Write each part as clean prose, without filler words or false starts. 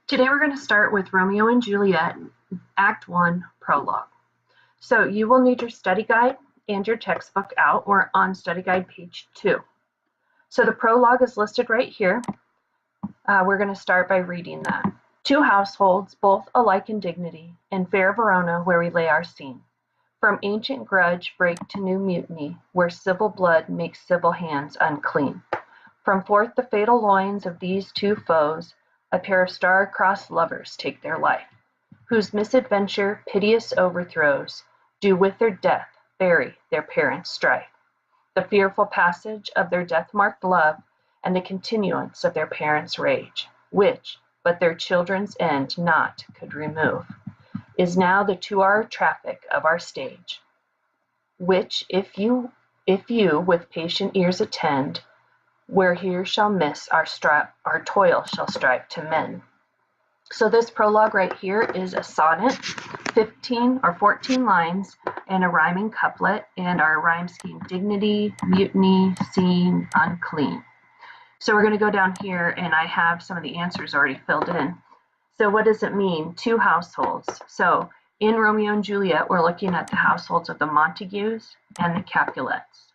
Today we're going to start with Romeo and Juliet, Act 1, Prologue. So you will need your study guide and your textbook out. We're on study guide page 2. So the prologue is listed right here. We're going to start by reading that. Two households, both alike in dignity, in fair Verona where we lay our scene. From ancient grudge break to new mutiny, where civil blood makes civil hands unclean. From forth the fatal loins of these two foes, a pair of star-crossed lovers take their life, whose misadventure piteous overthrows do with their death bury their parents' strife, the fearful passage of their death-marked love, and the continuance of their parents' rage, which but their children's end not could remove, is now the 2-hour traffic of our stage, which if you with patient ears attend, where here shall miss our toil shall strive to mend. So this prologue right here is a sonnet, 15 or 14 lines, and a rhyming couplet, and our rhyme scheme: dignity, mutiny, scene, unclean. So we're going to go down here, and I have some of the answers already filled in. So what does it mean? Two households. So in Romeo and Juliet, we're looking at the households of the Montagues and the Capulets.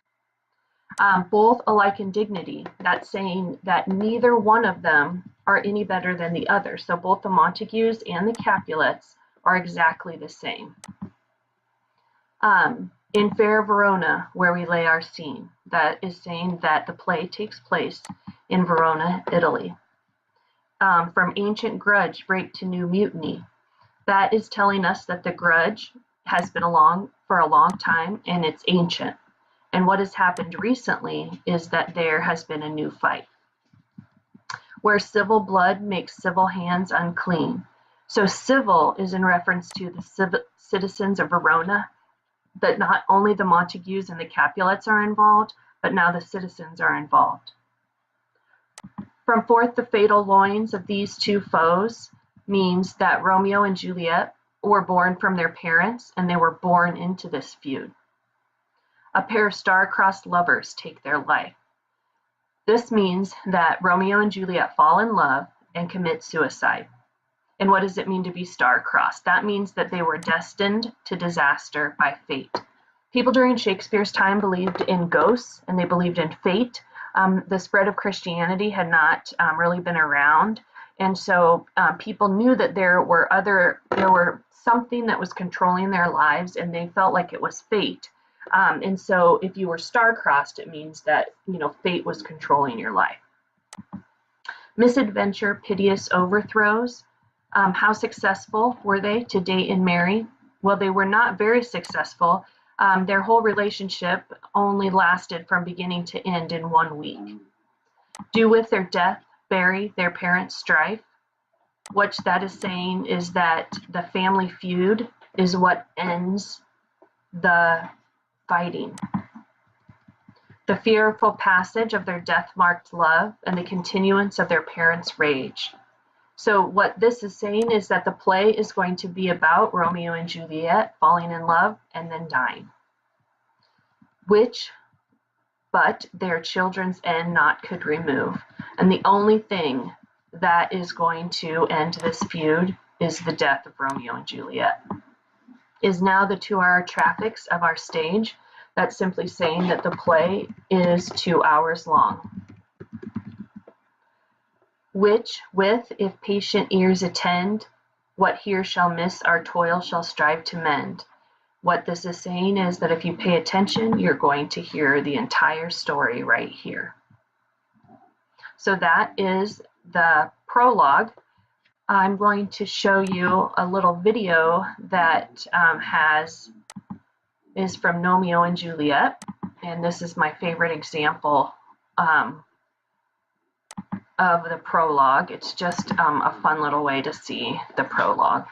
Both alike in dignity. That's saying that neither one of them are any better than the other. So both the Montagues and the Capulets are exactly the same. In fair Verona, where we lay our scene, that is saying that the play takes place in Verona, Italy. From ancient grudge break to new mutiny. That is telling us that the grudge has been along for a long time and it's ancient. And what has happened recently is that there has been a new fight, where civil blood makes civil hands unclean. So civil is in reference to the citizens of Verona, that not only the Montagues and the Capulets are involved, but now the citizens are involved. From forth the fatal loins of these two foes means that Romeo and Juliet were born from their parents, and they were born into this feud. A pair of star-crossed lovers take their life. This means that Romeo and Juliet fall in love and commit suicide. And what does it mean to be star-crossed? That means that they were destined to disaster by fate. People during Shakespeare's time believed in ghosts and they believed in fate. The spread of Christianity had not really been around. And so people knew that there were something that was controlling their lives, and they felt like it was fate. And so if you were star-crossed, it means that, fate was controlling your life. Misadventure, piteous overthrows. How successful were they to date and marry? Well, they were not very successful. Their whole relationship only lasted from beginning to end in 1 week. Do with their death bury their parents' strife. What that is saying is that the family feud is what ends the fighting. The fearful passage of their death-marked love and the continuance of their parents' rage. So what this is saying is that the play is going to be about Romeo and Juliet falling in love and then dying. Which, but their children's end not could remove. And the only thing that is going to end this feud is the death of Romeo and Juliet. Is now the 2-hour traffics of our stage. That's simply saying that the play is 2 hours long. Which with, if patient ears attend, what here shall miss our toil shall strive to mend. What this is saying is that if you pay attention, you're going to hear the entire story right here. So that is the prologue. I'm going to show you a little video that is from Romeo and Juliet, and this is my favorite example of the prologue. It's just a fun little way to see the prologue.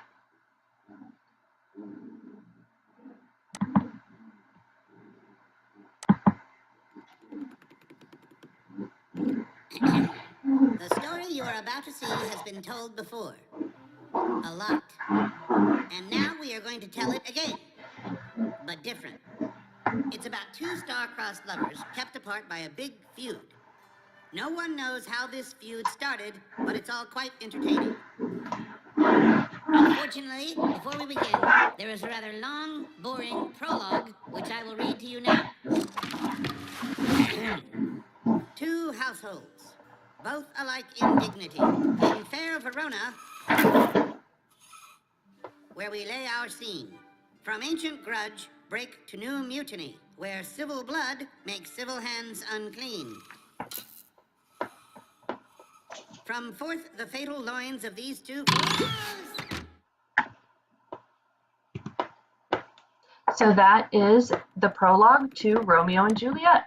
The story you are about to see has been told before. A lot. And now we are going to tell it again. But different. It's about two star-crossed lovers kept apart by a big feud. No one knows how this feud started, but it's all quite entertaining. Unfortunately, before we begin, there is a rather long, boring prologue, which I will read to you now. Two households, both alike in dignity, in fair Verona, where we lay our scene. From ancient grudge, break to new mutiny, where civil blood makes civil hands unclean. From forth the fatal loins of these two... So that is the prologue to Romeo and Juliet.